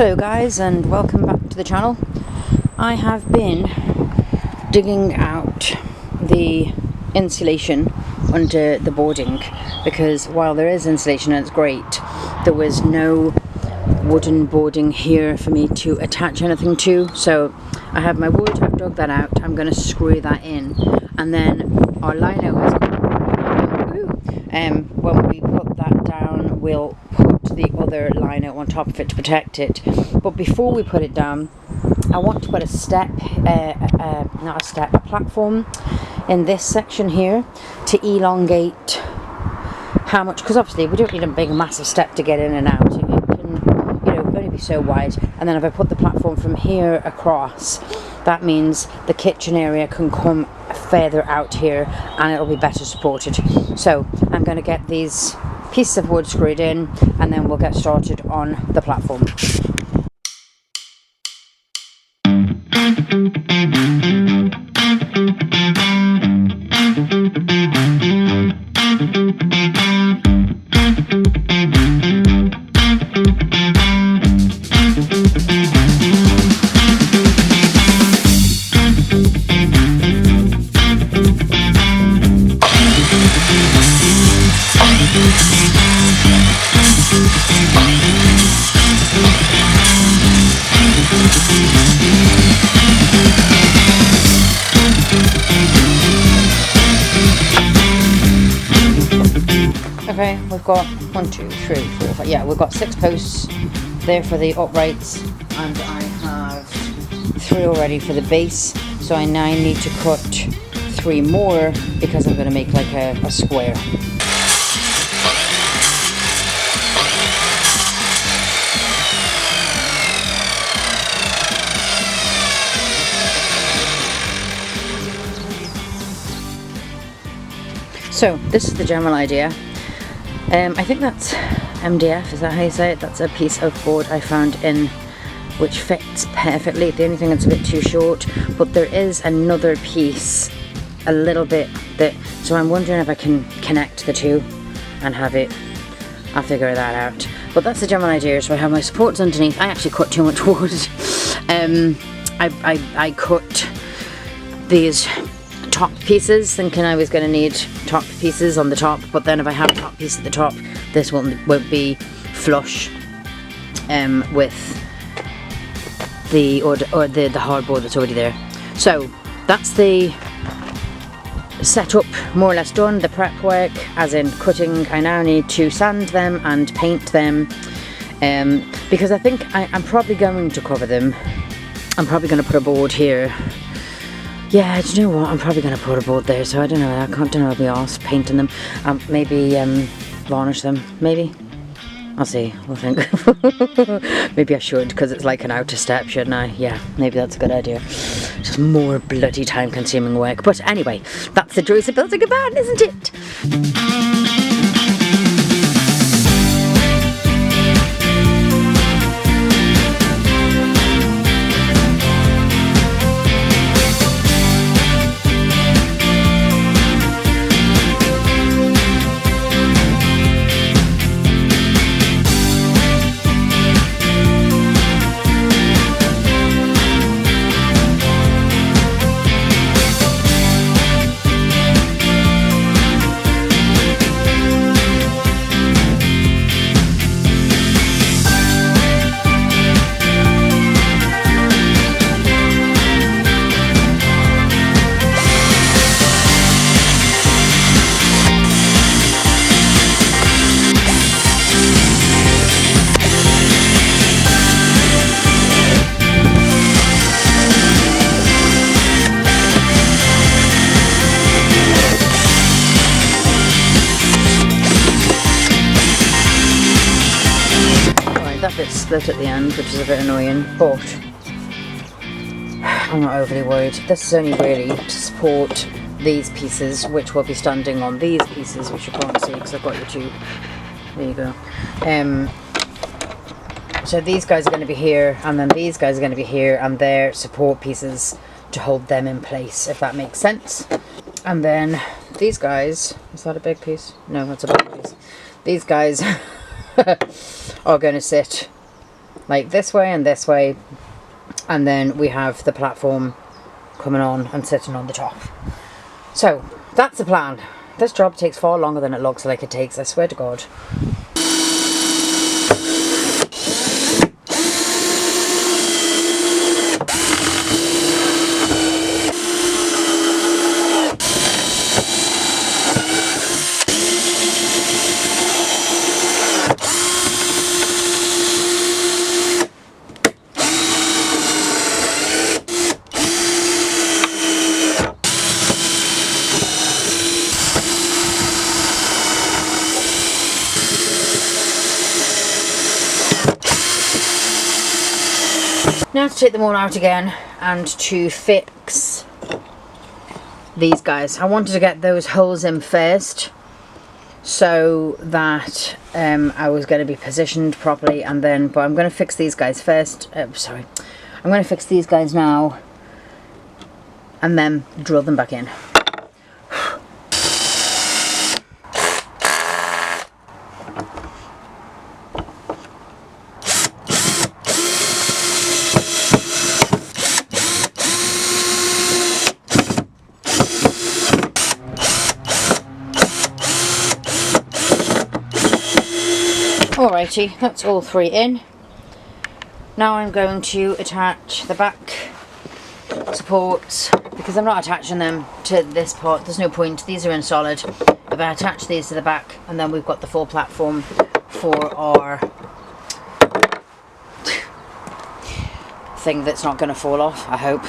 Hello guys, and welcome back to the channel. I have been digging out the insulation under the boarding because while there is insulation and it's great, there was no wooden boarding here for me to attach anything to. So I have my wood, I've dug that out, I'm going to screw that in, and then our lino is when we put that down, we'll put the other lino on top of it to protect it. But before we put it down, I want to put a platform in this section here to elongate how much, because obviously we don't need a big massive step to get in and out. It can, only be so wide. And then if I put the platform from here across, that means the kitchen area can come further out here and it'll be better supported. So I'm going to get these pieces of wood screwed in and then we'll get started on the platform. Okay, we've got 1, 2, 3, 4, 5. Yeah, we've got 6 posts there for the uprights, and I have 3 already for the base. So I now need to cut 3 more because I'm going to make like a square. So this is the general idea. I think that's MDF, is that how you say it? That's a piece of board I found which fits perfectly. The only thing that's a bit too short, but there is another piece a little bit so I'm wondering if I can connect the two and have it. I'll figure that out. But that's the general idea. So I have my supports underneath. I actually cut too much wood. I cut these top pieces thinking I was going to need top pieces on the top, but then if I have top piece at the top, this won't be flush with the hardboard that's already there. So that's the setup more or less done. The prep work, as in cutting, I now need to sand them and paint them because I think I'm probably going to cover them. I'm probably going to put a board here. Yeah, do you know what? I'm probably going to put a board there, so I don't know. I don't know. I'll be arsed painting them. Maybe varnish them. Maybe. I'll see. We'll think. Maybe I should, because it's like an outer step, shouldn't I? Yeah, maybe that's a good idea. Just more bloody time-consuming work. But anyway, that's the joys of building a van, isn't it? That bit's split at the end, which is a bit annoying, but I'm not overly worried. This is only really to support these pieces, which will be standing on these pieces, which you can't see because I've got your tube. There you go. So these guys are going to be here, and then these guys are going to be here, and they're support pieces to hold them in place, if that makes sense. And then these guys, is that a big piece? No, that's a big piece. These guys are going to sit like this way and this way, and then we have the platform coming on and sitting on the top. So that's the plan. This job takes far longer than it looks like it takes, I swear to God. Now to take them all out again and to fix these guys. I wanted to get those holes in first so that I was going to be positioned properly, and then, but I'm going to fix these guys first. Sorry, I'm going to fix these guys now and then drill them back in. Alrighty, that's all three in. Now I'm going to attach the back supports, because I'm not attaching them to this part, there's no point, these are in solid. If I attach these to the back, and then we've got the full platform for our thing that's not going to fall off, I hope.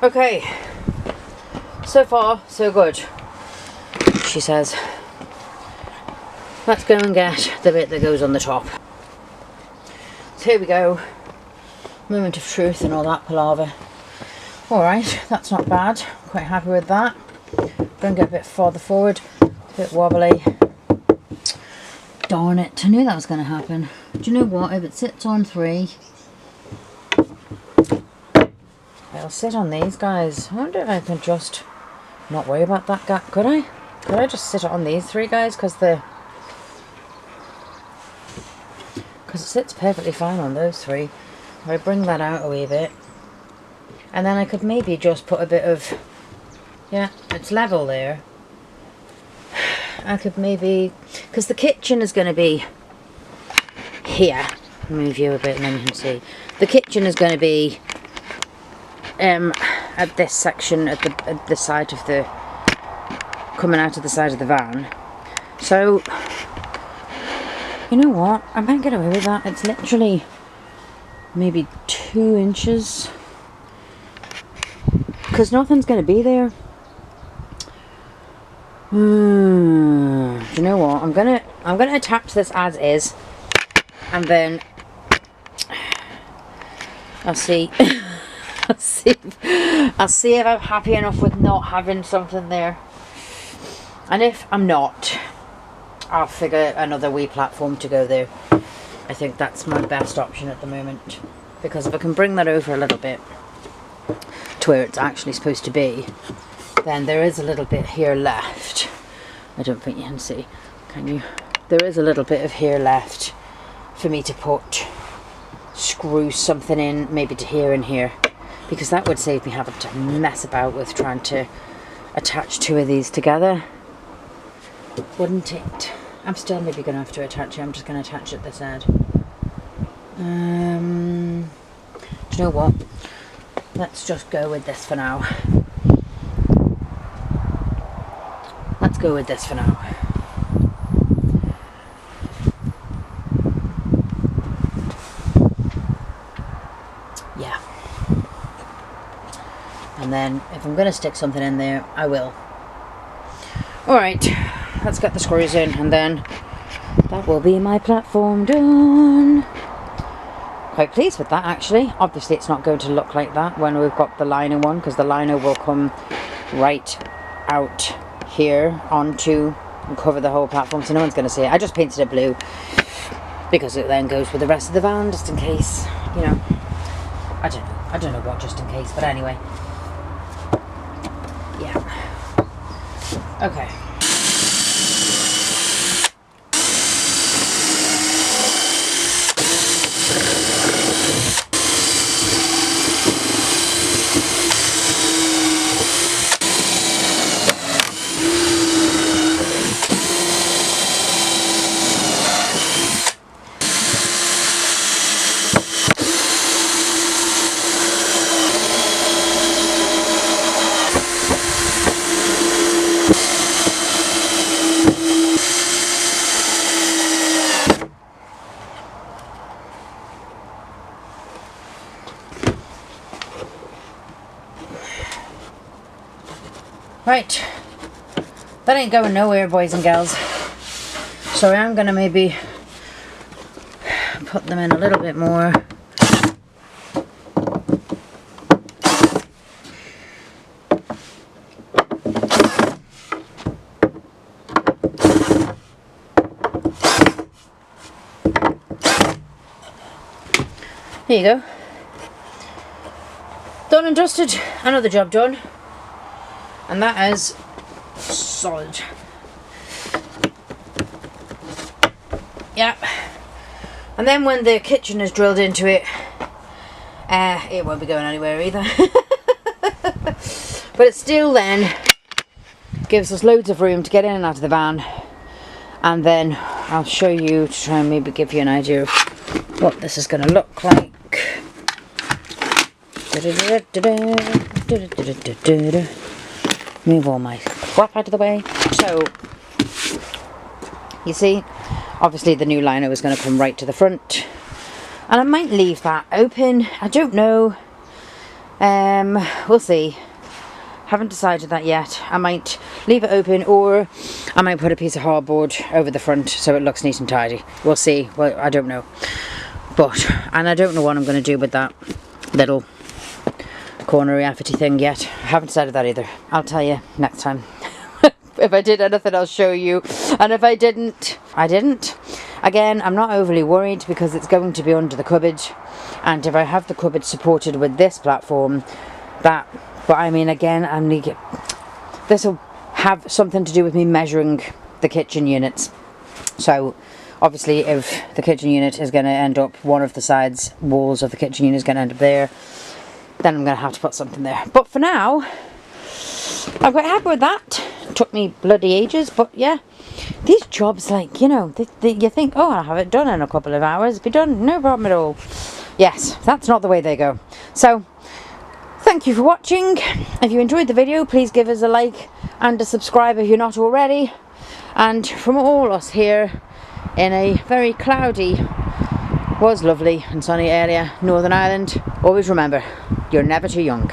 Okay, so far so good, she says. Let's go and get the bit that goes on the top. So here we go, moment of truth and all that palaver. Alright, that's not bad, quite happy with that. Bring it a bit farther forward, a bit wobbly. Darn it, I knew that was going to happen. Do you know what, if it sits on 3, I'll sit on these guys. I wonder if I can just not worry about that gap. Could I? Could I just sit on these 3 guys? Because it sits perfectly fine on those 3. If I bring that out a wee bit, and then I could maybe just put a bit of, yeah, it's level there. I could maybe, because the kitchen is going to be here. Move you a bit and then you can see. The kitchen is going to be at this section at the side of the, coming out of the side of the van. So you know what, I might get away with that. It's literally maybe 2 inches, because nothing's going to be there. Do you know what, I'm gonna attach this as is, and then I'll see. I'll see if I'm happy enough with not having something there, and if I'm not, I'll figure another wee platform to go there. I think that's my best option at the moment, because if I can bring that over a little bit to where it's actually supposed to be, then there is a little bit here left. I don't think you can see, can you? There is a little bit of here left for me to screw something in, maybe to here and here, because that would save me having to mess about with trying to attach 2 of these together, wouldn't it? I'm still maybe going to have to attach it. I'm just going to attach it this end. Do you know what? Let's just go with this for now. Let's go with this for now. Yeah. And then if I'm going to stick something in there, I will. Alright, let's get the screws in, and then that will be my platform done. quite pleased with that actually. Obviously it's not going to look like that when we've got the liner one, because the liner will come right out here onto and cover the whole platform, so no one's going to see it. I just painted it blue because it then goes with the rest of the van, just in case, you know. I don't know what just in case, but anyway. Yeah. Okay. Right, that ain't going nowhere, boys and girls. So I am going to maybe put them in a little bit more. There you go. Done and dusted. Another job done. And that is solid. Yep. And then when the kitchen is drilled into it, it won't be going anywhere either. But it still then gives us loads of room to get in and out of the van. And then I'll show you to try and maybe give you an idea of what this is going to look like. Move all my crap out of the way. So, you see, obviously the new liner is going to come right to the front. And I might leave that open. I don't know. We'll see. Haven't decided that yet. I might leave it open, or I might put a piece of hardboard over the front so it looks neat and tidy. We'll see. Well, I don't know. And I don't know what I'm going to do with that little cornery affity thing yet. I haven't decided that either. I'll tell you next time. If I did anything, I'll show you. And if I didn't, I didn't. Again, I'm not overly worried because it's going to be under the cupboard. And if I have the cupboard supported with this platform, but I mean, again, this will have something to do with me measuring the kitchen units. So obviously if the kitchen unit is going to end up, one of the sides walls of the kitchen unit is going to end up there, then I'm going to have to put something there. But for now, I'm quite happy with that. It took me bloody ages, but yeah, these jobs, like, you know, you think, oh, I'll have it done in a couple of hours, be done, no problem at all. Yes, that's not the way they go. So thank you for watching. If you enjoyed the video, please give us a like and a subscribe if you're not already. And from all us here in a very cloudy, was lovely and sunny area, Northern Ireland, always remember, you're never too young.